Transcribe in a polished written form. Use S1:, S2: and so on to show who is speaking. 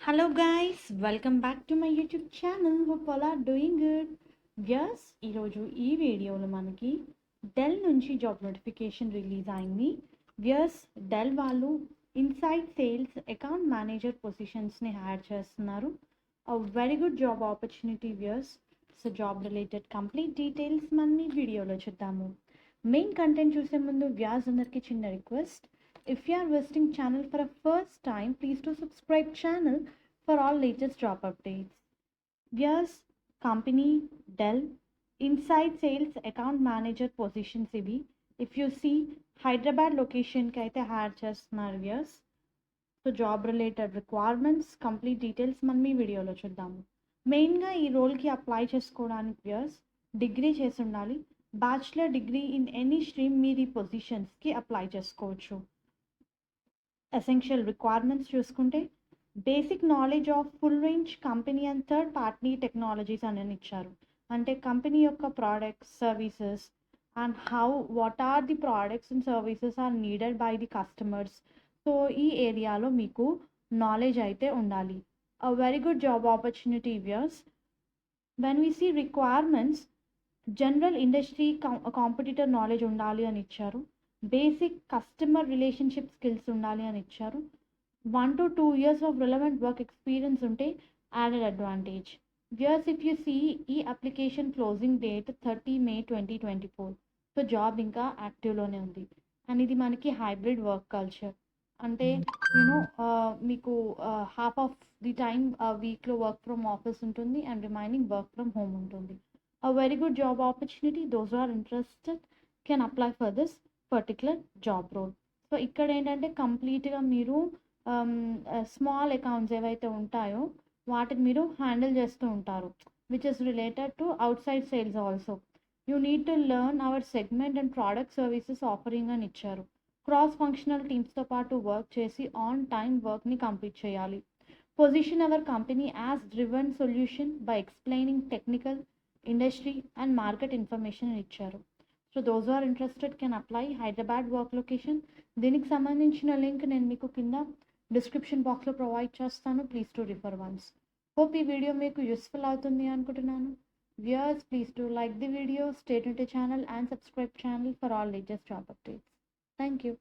S1: Hello guys, welcome back to my YouTube channel. Hope all are doing good. Yes, ఈరోజు ఈ వీడియోలో మనకి Dell నుంచి జాబ్ నోటిఫికేషన్ రిలీజ్ అయింది. ఎస్, డెల్ వాళ్ళు ఇన్సైడ్ సేల్స్ అకౌంట్ మేనేజర్ పొజిషన్స్ని హైర్ చేస్తున్నారు. Very good job opportunity viewers. So job related complete details మనం ఈ వీడియోలో చూద్దాము. మెయిన్ కంటెంట్ చూసే ముందు వ్యూయర్స్ అందరికీ చిన్న request. If you are visiting channel for a first time, please do subscribe channel for all latest job updates. Yes, company Dell inside sales account manager positions ivi. If you see Hyderabad location ki aithe hire chestunaru. Yes, so job related requirements complete details మనం ఈ వీడియోలో చూద్దాము. మెయిన్గా ఈ రోల్కి apply చేసుకోవడానికి viewers degree చేసి ఉండాలి. Bachelor degree in any stream మీరు ఈ పొజిషన్స్కి అప్లై చేసుకోవచ్చు. ఎసెన్షియల్ రిక్వైర్మెంట్స్ చూసుకుంటే basic knowledge of full range company and third party technologies అని ఇచ్చారు. అంటే కంపెనీ యొక్క products services and what are the products and services are needed by the customers. So ఈ ఏరియాలో మీకు నాలెడ్జ్ అయితే ఉండాలి. A very good job opportunity viewers. When we see requirements, general industry competitor knowledge ఉండాలి అని ఇచ్చారు. Basic customer relationship skills ఉండాలి అని ఇచ్చారు. 1 to 2 years of relevant work experience ఉంటే added advantage. Viewers, if you see ఈ application closing date 30 May 2024. So job ఇంకా యాక్టివ్లోనే ఉంది. అండ్ ఇది మనకి హైబ్రిడ్ వర్క్ కల్చర్. అంటే యూనో మీకు హాఫ్ ఆఫ్ ది టైమ్ వీక్లో వర్క్ ఫ్రమ్ ఆఫీస్ ఉంటుంది and remaining work from home ఉంటుంది. Uh very good job opportunity. Those are interested can apply for this particular job role. So ఇక్కడ ఏంటంటే కంప్లీట్గా మీరు small accounts ఏవైతే ఉంటాయో వాటిని మీరు హ్యాండిల్ చేస్తూ ఉంటారు, which is related to outside sales also. You need to learn our segment and product services offering అని ఇచ్చారు. క్రాస్ ఫంక్షనల్ టీమ్స్తో పాటు వర్క్ చేసి ఆన్ టైమ్ వర్క్ని కంప్లీట్ చేయాలి. Position our company as driven solution by explaining technical, industry and market information అని ఇచ్చారు. So those are interested can apply. Hyderabad work location. దీనికి సంబంధించిన లింక్ నేను మీకు కింద డిస్క్రిప్షన్ బాక్స్లో ప్రొవైడ్ చేస్తాను. Please to refer once. Hope ఈ వీడియో మీకు యూస్ఫుల్ అవుతుంది అనుకుంటున్నాను. Viewers, please to like the video, stay tuned to channel and subscribe channel for all latest job updates. Thank you.